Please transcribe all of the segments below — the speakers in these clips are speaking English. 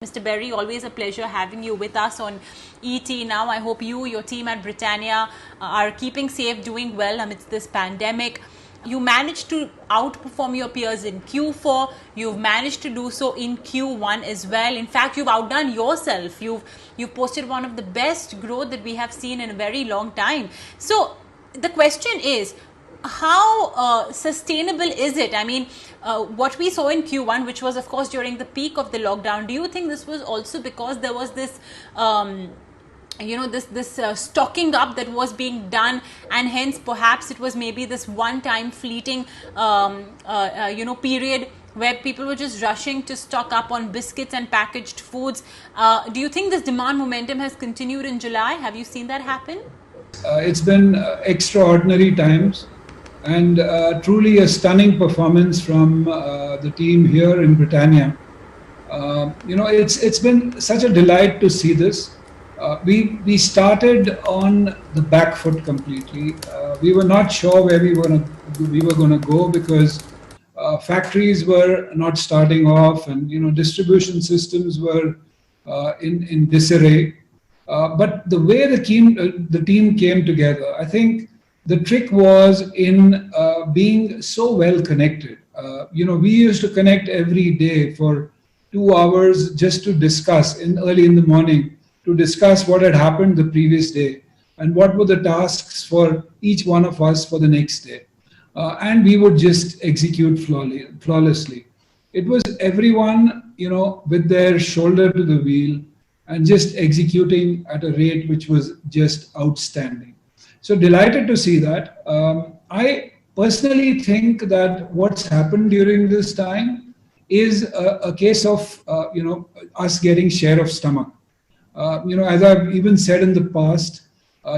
Mr. Berry, always a pleasure having you with us on ET. Now, I hope you, your team at Britannia are keeping safe, doing well amidst this pandemic. You managed to outperform your peers in Q4. You've managed to do so in Q1 as well. In fact, you've outdone yourself. You've posted one of the best growth that we have seen in a very long time. So the question is, how sustainable is it? I mean, what we saw in Q1, which was of course during the peak of the lockdown, do you think this was also because there was this this stocking up that was being done, and hence perhaps it was maybe this one time fleeting period where people were just rushing to stock up on biscuits and packaged foods? Do you think this demand momentum has continued in July? Have you seen that happen? It's been extraordinary times, and truly a stunning performance from the team here in Britannia. It's been such a delight to see this. We started on the back foot completely. We were not sure where we were going to go, because factories were not starting off, and distribution systems were in disarray. But the way the team came together, I think the trick was in being so well connected. We used to connect every day for 2 hours just to discuss early in the morning, to discuss what had happened the previous day and what were the tasks for each one of us for the next day. And we would just execute flawlessly. It was everyone, with their shoulder to the wheel and just executing at a rate which was just outstanding. So delighted to see that. I personally think that what's happened during this time is a case of us getting share of stomach. As I've even said in the past,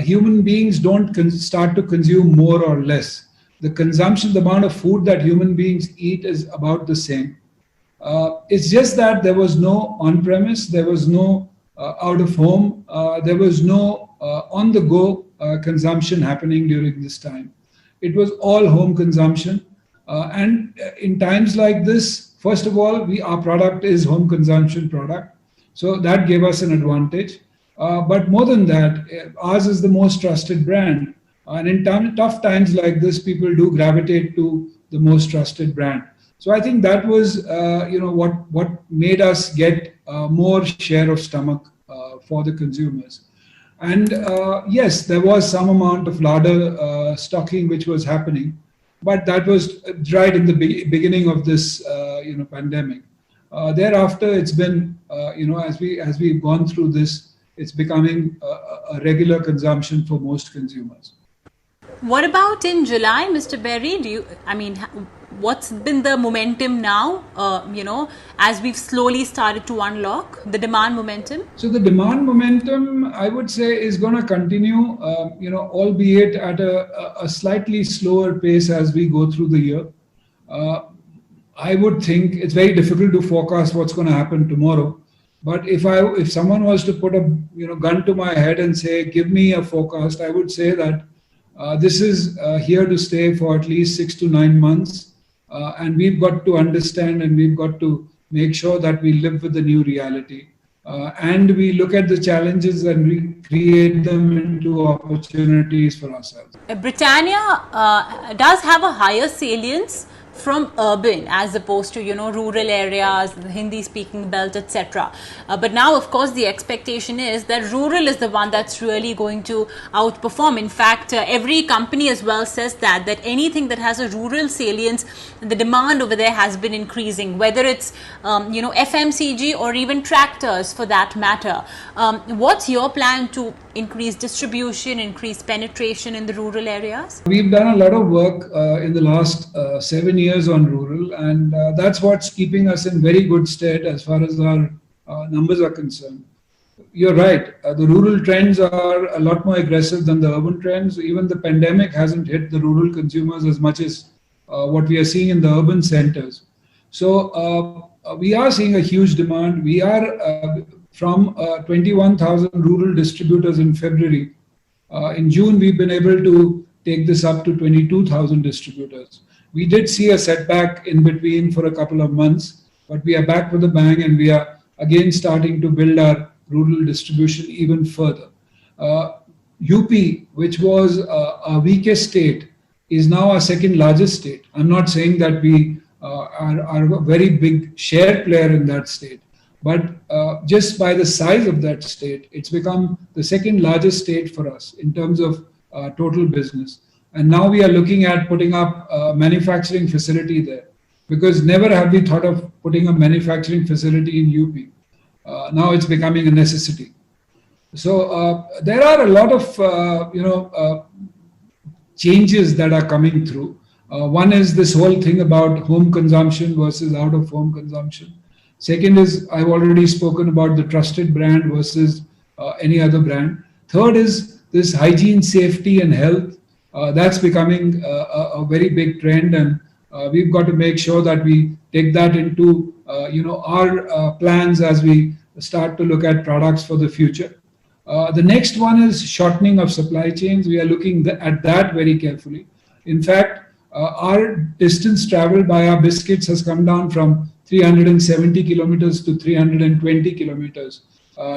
human beings don't start to consume more or less. The amount of food that human beings eat is about the same. It's just that there was no on-premise, there was no out of home, there was no on-the-go consumption happening during this time. It was all home consumption. And in times like this, first of all, our product is home consumption product. So that gave us an advantage. But more than that, ours is the most trusted brand. And in tough times like this, people do gravitate to the most trusted brand. So I think that was, what made us get more share of stomach for the consumers. And yes, there was some amount of larder stocking which was happening, but that was right in the beginning of this, pandemic. Thereafter, it's been, as we've gone through this, it's becoming a regular consumption for most consumers. What about in July, Mr. Berry? What's been the momentum now, as we've slowly started to unlock the demand momentum? So the demand momentum, I would say, is going to continue, albeit at a slightly slower pace as we go through the year. I would think it's very difficult to forecast what's going to happen tomorrow. But if someone was to put a gun to my head and say, give me a forecast, I would say that this is here to stay for at least 6 to 9 months. And we've got to understand, and we've got to make sure that we live with the new reality. And we look at the challenges and we create them into opportunities for ourselves. Britannia does have a higher salience from urban as opposed to rural areas, the Hindi speaking belt, etc. But now of course the expectation is that rural is the one that's really going to outperform. In fact, every company as well says that anything that has a rural salience, the demand over there has been increasing, whether it's FMCG or even tractors for that matter. What's your plan to increase distribution, increase penetration in the rural areas? We've done a lot of work in the last 7 years on rural, and that's what's keeping us in very good stead as far as our numbers are concerned. You're right, the rural trends are a lot more aggressive than the urban trends. Even the pandemic hasn't hit the rural consumers as much as what we are seeing in the urban centers. So we are seeing a huge demand. We are from 21,000 rural distributors in February. In June, we've been able to take this up to 22,000 distributors. We did see a setback in between for a couple of months, but we are back with a bang, and we are again starting to build our rural distribution even further. UP, which was our weakest state, is now our second largest state. I'm not saying that we are a very big share player in that state, but just by the size of that state, it's become the second largest state for us in terms of total business. And now we are looking at putting up a manufacturing facility there, because never have we thought of putting a manufacturing facility in UP. Now it's becoming a necessity. So there are a lot of changes that are coming through. One is this whole thing about home consumption versus out of home consumption. Second is, I've already spoken about the trusted brand versus any other brand. Third is this hygiene, safety, and health. That's becoming a very big trend, and we've got to make sure that we take that into our plans as we start to look at products for the future. The next one is shortening of supply chains. We are looking at that very carefully. In fact, our distance traveled by our biscuits has come down from 370 kilometers to 320 kilometers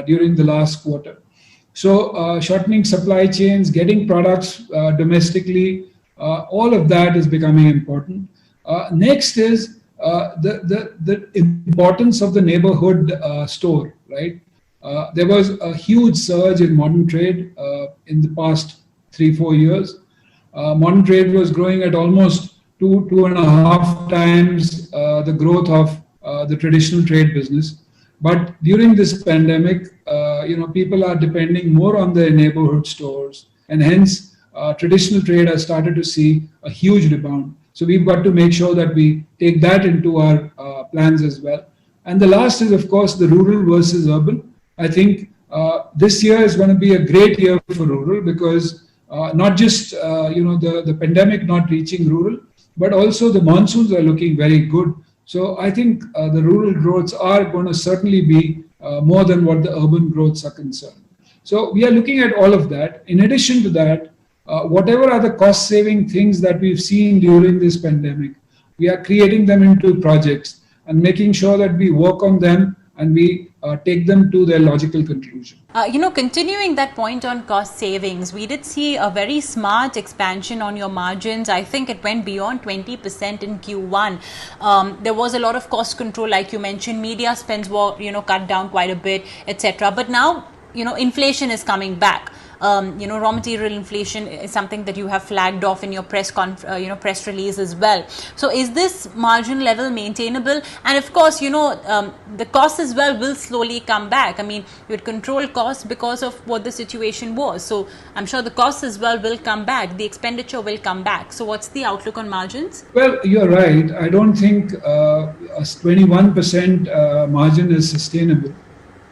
during the last quarter. So shortening supply chains, getting products domestically, all of that is becoming important. Next is the importance of the neighborhood store, right? There was a huge surge in modern trade in the past 3-4 years. Modern trade was growing at almost 2.5 times the growth of the traditional trade business. But during this pandemic, people are depending more on their neighborhood stores, and hence traditional trade has started to see a huge rebound. So we've got to make sure that we take that into our plans as well. And the last is, of course, the rural versus urban. I think this year is going to be a great year for rural, because not just the pandemic not reaching rural, but also the monsoons are looking very good. So I think the rural growths are going to certainly be more than what the urban growths are concerned. So we are looking at all of that. In addition to that, whatever are the cost-saving things that we've seen during this pandemic, we are creating them into projects and making sure that we work on them and we take them to their logical conclusion. Continuing that point on cost savings, we did see a very smart expansion on your margins. I think it went beyond 20% in Q1. There was a lot of cost control, like you mentioned. Media spends were, cut down quite a bit, etc. But now, inflation is coming back. Raw material inflation is something that you have flagged off in your press release as well. So is this margin level maintainable? And of course, the costs as well will slowly come back. I mean, you had controlled costs because of what the situation was. So I'm sure the costs as well will come back. The expenditure will come back. So what's the outlook on margins? Well, you're right. I don't think a 21% margin is sustainable.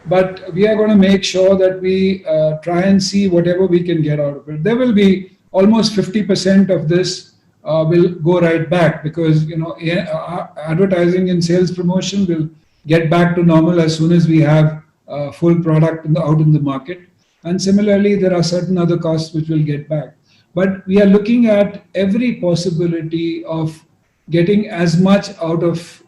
But we are going to make sure that we try and see whatever we can get out of it. There will be almost 50% of this will go right back, because advertising and sales promotion will get back to normal as soon as we have full product out in the market. And similarly, there are certain other costs which will get back. But we are looking at every possibility of getting as much out of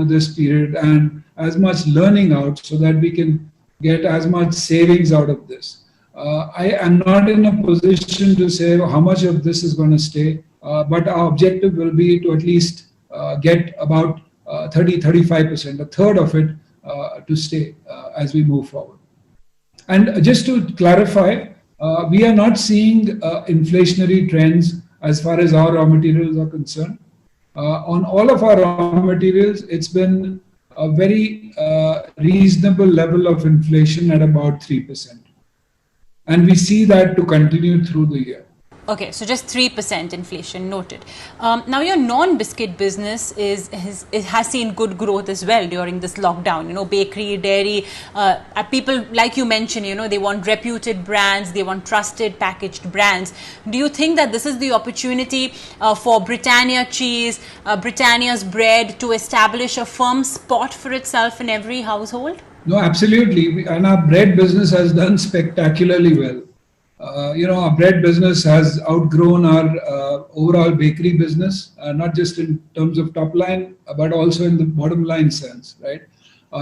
this period and as much learning out, so that we can get as much savings out of this. I am not in a position to say how much of this is going to stay, but our objective will be to at least get about 30-35%, a third of it to stay as we move forward. And just to clarify, we are not seeing inflationary trends as far as our raw materials are concerned. On all of our raw materials, it's been a very reasonable level of inflation at about 3%. And we see that to continue through the year. Okay, so just 3% inflation, noted. Now your non-biscuit business has seen good growth as well during this lockdown. Bakery, dairy, people, like you mentioned, they want reputed brands, they want trusted packaged brands. Do you think that this is the opportunity for Britannia cheese, Britannia's bread to establish a firm spot for itself in every household? No, absolutely. And our bread business has done spectacularly well. Our bread business has outgrown our overall bakery business, not just in terms of top line, but also in the bottom line sense, right?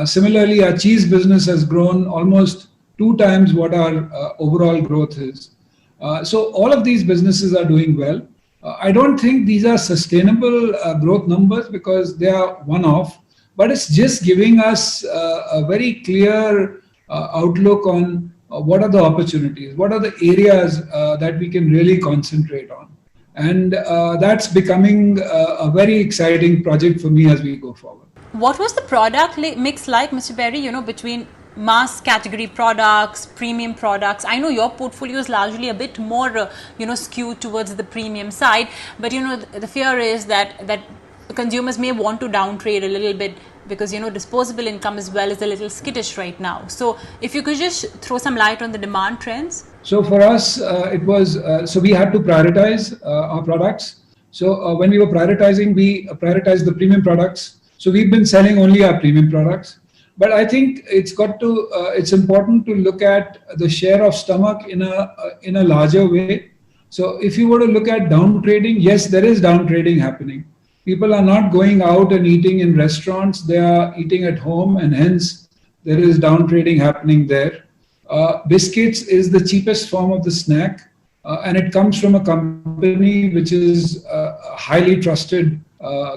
Similarly, our cheese business has grown almost 2 times what our overall growth is. So all of these businesses are doing well. I don't think these are sustainable growth numbers because they are one-off, but it's just giving us a very clear outlook on what are the opportunities, what are the areas that we can really concentrate on. And that's becoming a very exciting project for me as we go forward. What was the product mix like, Mr. Berry, between mass category products, premium products? I know your portfolio is largely a bit more, skewed towards the premium side, but, the fear is that consumers may want to downtrade a little bit because, disposable income as well is a little skittish right now. So if you could just throw some light on the demand trends. So for us, it was, so we had to prioritize our products. So when we were prioritizing, we prioritized the premium products. So we've been selling only our premium products. But I think it's important to look at the share of stomach in a larger way. So if you were to look at downtrading, yes, there is downtrading happening. People are not going out and eating in restaurants, they are eating at home, and hence there is downtrading happening there. Biscuits is the cheapest form of the snack, and it comes from a company which is a highly trusted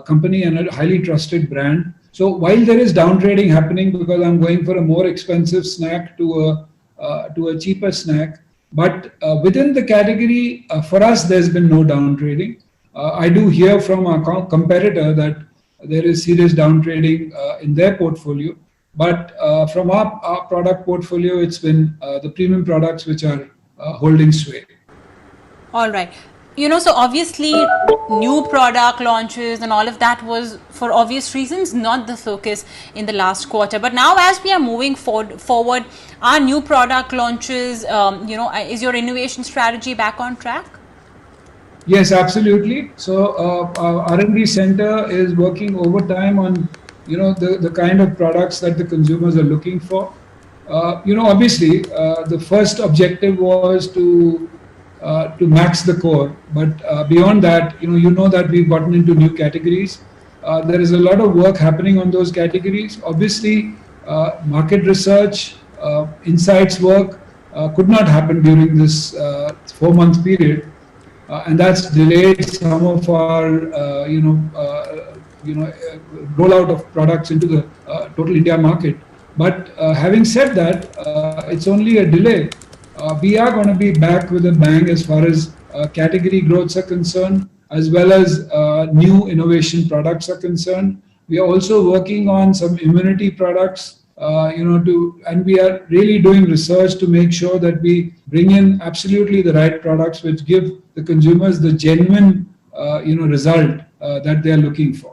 company and a highly trusted brand. So while there is downtrading happening because I'm going for a more expensive snack to a cheaper snack, but within the category, for us, there's been no downtrading. I do hear from our competitor that there is serious downtrading in their portfolio, but from our product portfolio, it's been the premium products which are holding sway. All right. So obviously new product launches and all of that was, for obvious reasons, not the focus in the last quarter. But now as we are moving forward, our new product launches, is your innovation strategy back on track? Yes, absolutely. So our R&D center is working overtime on, the kind of products that the consumers are looking for. Obviously, the first objective was to max the core, but beyond that, that we've gotten into new categories. There is a lot of work happening on those categories. Obviously, market research, insights work could not happen during this 4-month period. And that's delayed some of our, rollout of products into the total India market. But having said that, it's only a delay. We are going to be back with a bang as far as category growths are concerned, as well as new innovation products are concerned. We are also working on some immunity products. And we are really doing research to make sure that we bring in absolutely the right products which give the consumers the genuine, result that they are looking for.